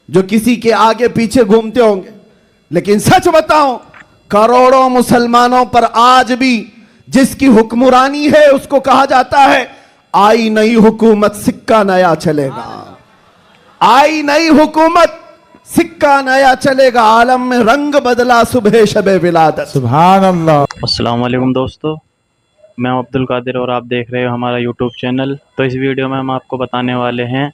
जो किसी के आगे पीछे घूमते होंगे, लेकिन सच बताऊं, करोड़ों मुसलमानों पर आज भी जिसकी हुक्मरानी है उसको कहा जाता है आई नई हुकूमत सिक्का नया चलेगा, आई नई हुकूमत सिक्का नया चलेगा, आलम में रंग बदला सुबह शबे विलादत। सुभान अल्लाह। अस्सलाम वालेकुम दोस्तों, मैं अब्दुल कादिर और आप देख रहे हो हमारा यूट्यूब चैनल। तो इस वीडियो में हम आपको बताने वाले हैं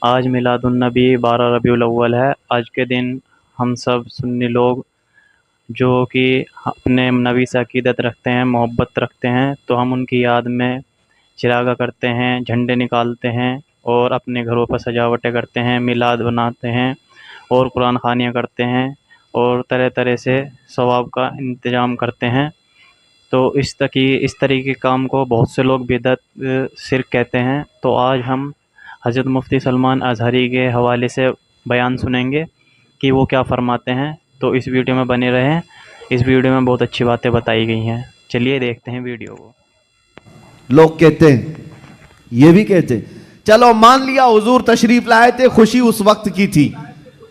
आज मिलादुन नबी 12 रबीउल अव्वल है। आज के दिन हम सब सुन्नी लोग जो कि अपने नबी से अकीदत रखते हैं, मोहब्बत रखते हैं, तो हम उनकी याद में चिरागा करते हैं, झंडे निकालते हैं और अपने घरों पर सजावटें करते हैं, मिलाद बनाते हैं और कुरान ख़ानियाँ करते हैं और तरह तरह से सवाब का इंतज़ाम करते हैं। तो इस तरीके के काम को बहुत से लोग बिदअत शिर्क कहते हैं। तो आज हम हज़रत मुफ्ती सलमान अज़हरी के हवाले से बयान सुनेंगे कि वो क्या फ़रमाते हैं। तो इस वीडियो में बने रहें, इस वीडियो में बहुत अच्छी बातें बताई गई हैं। चलिए देखते हैं वीडियो को। लोग कहते हैं, ये भी कहते हैं, चलो मान लिया हुजूर तशरीफ लाए थे, खुशी उस वक्त की थी,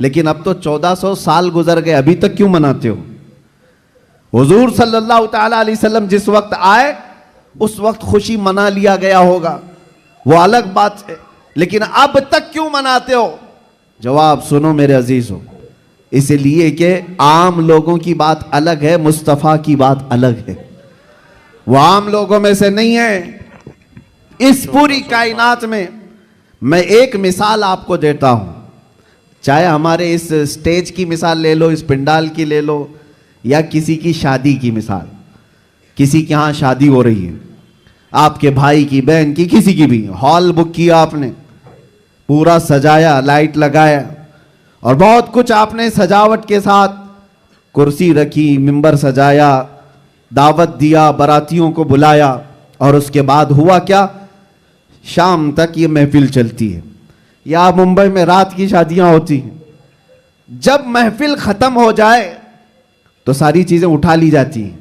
लेकिन अब तो 1400 साल गुजर गए, अभी तक क्यों मनाते हो? हुजूर सल्लल्लाहु ताला अलैहि वसल्लम जिस वक्त आए उस वक्त खुशी मना लिया गया होगा, वो अलग बात है, लेकिन अब तक क्यों मनाते हो? जवाब सुनो मेरे अजीज हो, इसलिए कि आम लोगों की बात अलग है, मुस्तफ़ा की बात अलग है। वो आम लोगों में से नहीं है। इस पूरी कायनात में मैं एक मिसाल आपको देता हूं, चाहे हमारे इस स्टेज की मिसाल ले लो, इस पंडाल की ले लो, या किसी की शादी की मिसाल। किसी के यहाँ शादी हो रही है, आपके भाई की, बहन की, किसी की भी, हॉल बुक किया आपने, पूरा सजाया, लाइट लगाया और बहुत कुछ आपने सजावट के साथ, कुर्सी रखी, मिंबर सजाया, दावत दिया, बारातियों को बुलाया, और उसके बाद हुआ क्या? शाम तक ये महफिल चलती है। या मुंबई में रात की शादियां होती हैं, जब महफिल खत्म हो जाए तो सारी चीजें उठा ली जाती हैं,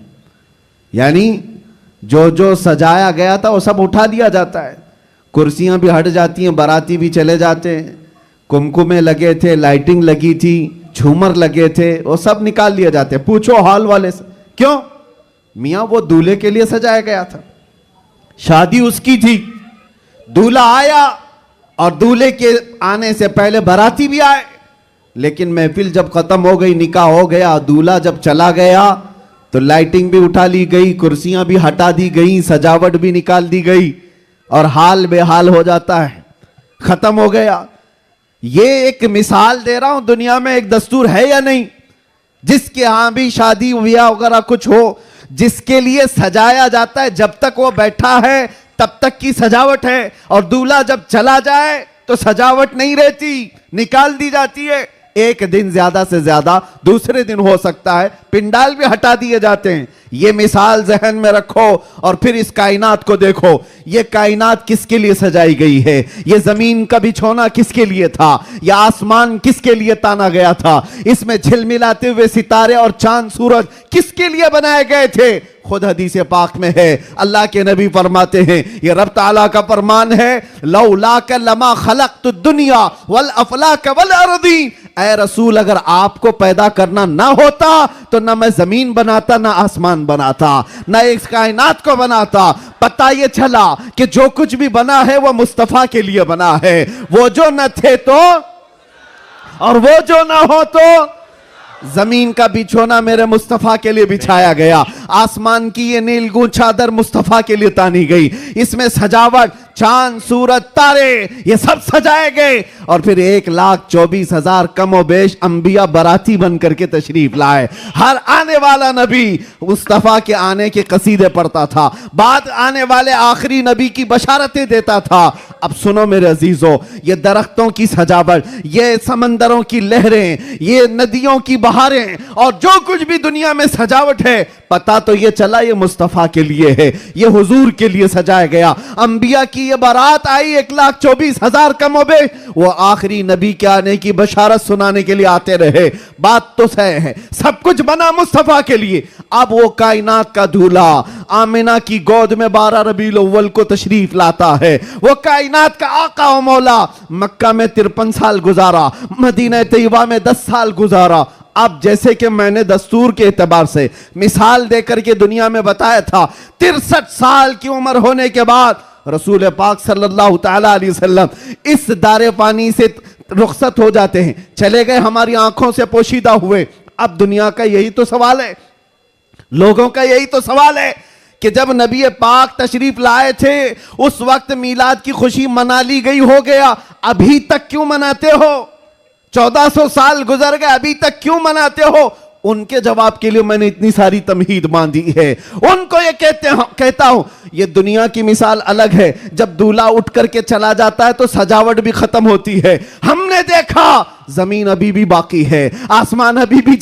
यानी जो जो सजाया गया था वो सब उठा लिया जाता है, कुर्सियां भी हट जाती हैं, बाराती भी चले जाते हैं, कुमकुमे लगे थे, लाइटिंग लगी थी, झूमर लगे थे, वो सब निकाल लिए जाते हैं। पूछो हॉल वाले से, क्यों? मियां वो दूल्हे के लिए सजाया गया था, शादी उसकी थी, दूल्हा आया और दूल्हे के आने से पहले बाराती भी आए, लेकिन महफिल जब खत्म हो गई, निकाह हो गया, दूल्हा जब चला गया तो लाइटिंग भी उठा ली गई, कुर्सियां भी हटा दी गई, सजावट भी निकाल दी गई और हाल बेहाल हो जाता है, खत्म हो गया। ये एक मिसाल दे रहा हूं, दुनिया में एक दस्तूर है या नहीं, जिसके यहां भी शादी ब्याह वगैरह कुछ हो, जिसके लिए सजाया जाता है, जब तक वो बैठा है तब तक की सजावट है, और दूल्हा जब चला जाए तो सजावट नहीं रहती, निकाल दी जाती है। एक दिन ज्यादा से ज्यादा दूसरे दिन हो सकता है, पिंडाल भी हटा दिए जाते हैं। ये मिसाल जहन में रखो और फिर इस कायनात को देखो। ये कायनात किसके लिए सजाई गई है? ये जमीन का बिछोना किसके लिए था? यह आसमान किसके लिए ताना गया था? इसमें झिलमिलाते हुए सितारे और चांद सूरज किसके लिए बनाए गए थे? खुद हदीस पाक में है, अल्लाह के नबी फरमाते हैं, ये रब ताला का फरमान है, लौलाक लमा खलक़तु दुनिया वल अफलाक वल अर्दी। ऐ रसूल, अगर आपको पैदा करना ना होता तो ना मैं जमीन बनाता, ना आसमान बनाता, ना इस कायनात को बनाता। पता ये चला कि जो कुछ भी बना है वो मुस्तफा के लिए बना है। वो जो न थे तो, और वो जो ना हो तो, जमीन का बिछोना मेरे मुस्तफा के लिए बिछाया गया, आसमान की ये नीलगूं चादर मुस्तफा के लिए तानी गई, इसमें सजावट, चांद सूरज तारे ये सब सजाए गए, और फिर 1,24,000 कमोबेश अंबिया बाराती बन करके तशरीफ लाए। हर आने वाला नबी मुस्तफा के आने के कसीदे पढ़ता था, बाद आने वाले आखिरी नबी की बशारतें देता था। अब सुनो मेरे अजीजों, ये दरख्तों की सजावट, ये समंदरों की लहरें, ये नदियों की बहारें और जो कुछ भी दुनिया में सजावट है, पता तो ये चला ये मुस्तफा के लिए है, ये हुजूर के लिए सजाया गया। अंबिया की की ये बारात आई 1,24,000 कम हो गए, वो आखिरी नबी के आने की बशारत सुनाने के लिए आते रहे। बात तो सही है, सब कुछ बना मुस्तफा के लिए। अब वो कायनात का दूल्हा आमिना की गोद में 12 रबीउल अव्वल को तशरीफ लाता है। वो कायनात का आका व मौला मक्का में 53 साल गुजारा, मदीना तैयबा में 10 साल गुजारा। अब जैसे कि मैंने दस्तूर के एतबार से मिसाल देकर के दुनिया में बताया था, 63 साल की उम्र होने के बाद रसूल पाक सल्लल्लाहु तआला अलैहि वसल्लम इस दारे पानी से रुखसत हो जाते हैं, चले गए, हमारी आंखों से पोशीदा हुए। अब दुनिया का यही तो सवाल है, लोगों का यही तो सवाल है कि जब नबी पाक तशरीफ लाए थे उस वक्त मीलाद की खुशी मना ली गई, हो गया, अभी तक क्यों मनाते हो? 1400 साल गुजर गए, अभी तक क्यों मनाते हो? उनके जवाब के लिए मैंने इतनी सारी तमहीद बांधी है। उनको ये कहता हूं, ये दुनिया की मिसाल अलग है। जब दूल्हा उठ करके चला जाता है तो सजावट भी खत्म होती है। हमने देखा जमीन अभी भी बाकी है, आसमान अभी भी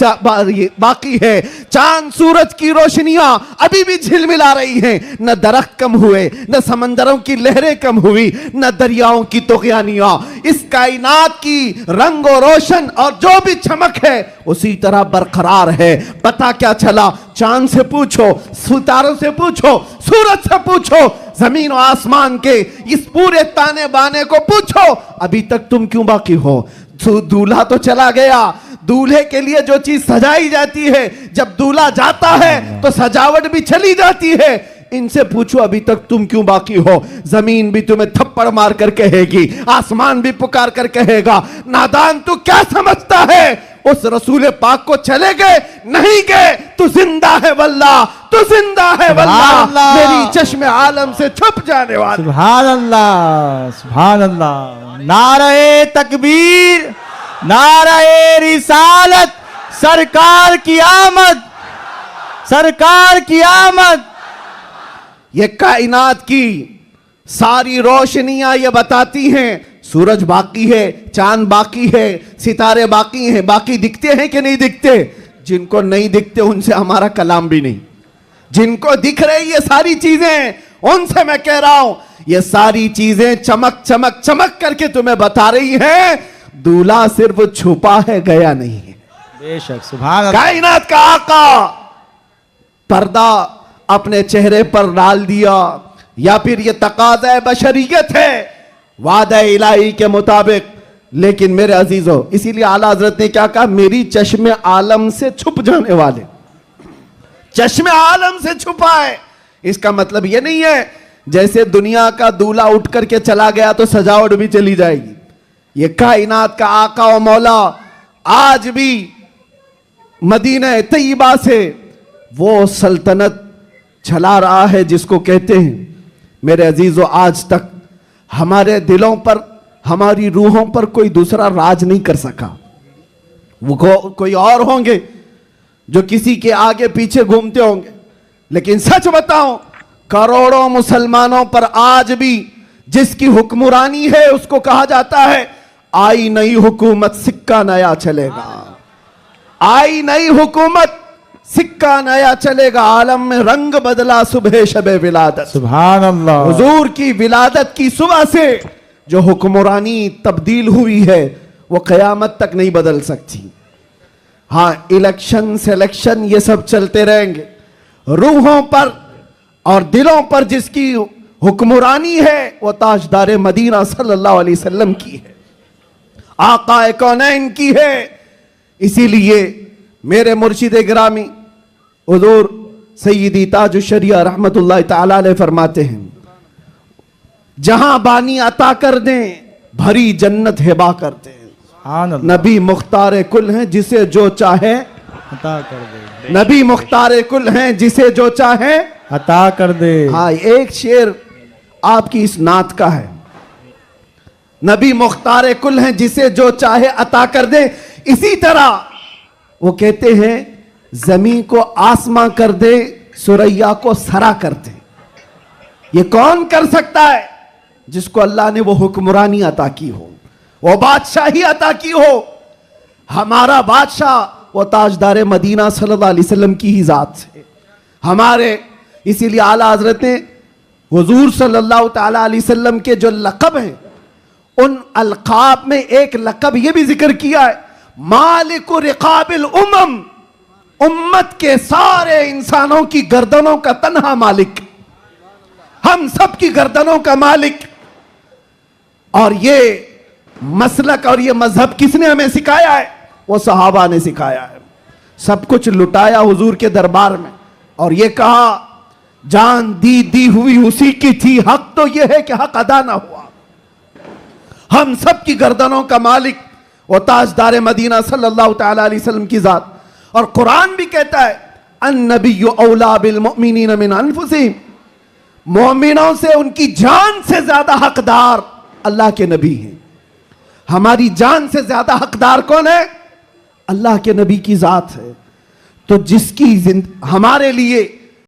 बाकी है, चांद सूरज की रोशनियां अभी भी झिलमिला रही हैं। न दरख्त कम हुए, न समंदरों की लहरें कम हुई, न दरियाओं की तुग़यानियां। इस कायनात की रंग और रोशन और जो भी चमक है उसी तरह बरकरार है। पता क्या चला? चांद से पूछो, सितारों से पूछो, सूरज से पूछो, जमीन और आसमान के इस पूरे ताने बाने को पूछो, अभी तक तुम क्यों बाकी हो? दूल्हा तो चला गया, दूल्हे के लिए जो चीज सजाई जाती है, जब दूल्हा जाता है तो सजावट भी चली जाती है। इनसे पूछो अभी तक तुम क्यों बाकी हो? जमीन भी तुम्हें थप्पड़ मार कर कहेगी, आसमान भी पुकार कर कहेगा, नादान तू क्या समझता है? उस रसूल पाक को चले गए, नहीं गए, तू जिंदा है वल्लाह, तू जिंदा है वल्लाह, मेरी चश्मे आलम से छुप जाने वाला। सुभान अल्लाह, सुभान अल्लाह। नारे तकबीर, नारे रिसालत, सरकार की आमद, सरकार की आमद। ये कायनात की सारी रोशनियां ये बताती हैं सूरज बाकी है, चांद बाकी है, सितारे बाकी हैं। बाकी दिखते हैं कि नहीं दिखते? जिनको नहीं दिखते उनसे हमारा कलाम भी नहीं। जिनको दिख रही ये सारी चीजें, उनसे मैं कह रहा हूं ये सारी चीजें चमक चमक चमक करके तुम्हें बता रही हैं दूल्हा सिर्फ छुपा है, गया नहीं है। बेशक, सुभान अल्लाह। कायनात का आका पर्दा अपने चेहरे पर डाल दिया, या फिर ये तकाज़ा बशरियत है वादा इलाही के मुताबिक। लेकिन मेरे अजीजों, इसीलिए आला हजरत ने क्या कहा? मेरी चश्मे आलम से छुप जाने वाले, चश्मे आलम से छुपा है। इसका मतलब यह नहीं है जैसे दुनिया का दूल्हा उठ करके चला गया तो सजावट भी चली जाएगी। ये कायनात का आका व मौला आज भी मदीना तैयबा से वो सल्तनत चला रहा है जिसको कहते हैं, मेरे अजीजों, आज तक हमारे दिलों पर, हमारी रूहों पर कोई दूसरा राज नहीं कर सका। वो कोई और होंगे जो किसी के आगे पीछे घूमते होंगे, लेकिन सच बताऊं, करोड़ों मुसलमानों पर आज भी जिसकी हुक्मरानी है उसको कहा जाता है आई नई हुकूमत सिक्का नया चलेगा, आई नई हुकूमत सिक्का नया चलेगा। आलम में रंग बदला सुबह शबे विलादत। सुभान अल्लाह। हुजूर की विलादत की सुबह से जो हुक्मरानी तब्दील हुई है वो कयामत तक नहीं बदल सकती। हाँ, इलेक्शन सिलेक्शन ये सब चलते रहेंगे, रूहों पर और दिलों पर जिसकी हुक्मरानी है वो ताजदार मदीना सल्लल्लाहु अलैहि वसल्लम की है, आका कौनैन की है। इसीलिए मेरे मुर्शिद गिरामी हुजूर सैयदी ताजुश शरिया रहमतुल्लाह तआला अलैह फरमाते हैं, जहां बानी अता कर दें भरी जन्नत हिबा करते हैं। सुभान अल्लाह। नबी मुख्तार कुल हैं जिसे जो चाहे अता कर दे, नबी मुख्तार कुल हैं जिसे जो चाहे अता कर दे। हाँ, एक शेर आपकी इस नात का है, नबी मुख्तार कुल हैं जिसे जो चाहे अता कर दे। इसी तरह वो कहते हैं जमीन को आसमां कर दे, सुरैया को सरा कर दे। ये कौन कर सकता है? जिसको अल्लाह ने वो हुक्मरानी अता की हो, वो बादशाही अता की हो। हमारा बादशाह वो ताजदार मदीना सल्लल्लाहु अलैहि वसल्लम की ही जात से हमारे, इसीलिए आला हजरत ने हुजूर सल्लल्लाहु ताला अलैहि वसल्लम के जो लक़ब हैं, उन अलक़ाब में एक लक़ब यह भी जिक्र किया है, मालिकु रिक़ाबिल उम्म, उम्मत के सारे इंसानों की गर्दनों का तन्हा मालिक, हम सब की गर्दनों का मालिक। और ये मसलक और ये मजहब किसने हमें सिखाया है? वो सहाबा ने सिखाया है। सब कुछ लुटाया हुजूर के दरबार में और ये कहा जान दी हुई उसी की थी, हक तो यह है कि हक अदा ना हुआ। हम सब की गर्दनों का मालिक वो ताजदार मदीना सल्लल्लाहु ताला अलैहि वसल्लम की जात। और कुरान भी कहता है अन्नबिय्यु औला बिल मुमिनीन मिन अनफुसिहिम, मोमिनों से उनकी जान से ज्यादा हकदार अल्लाह के नबी हैं। हमारी जान से ज्यादा हकदार कौन है? अल्लाह के नबी की जात है। तो जिसकी हमारे लिए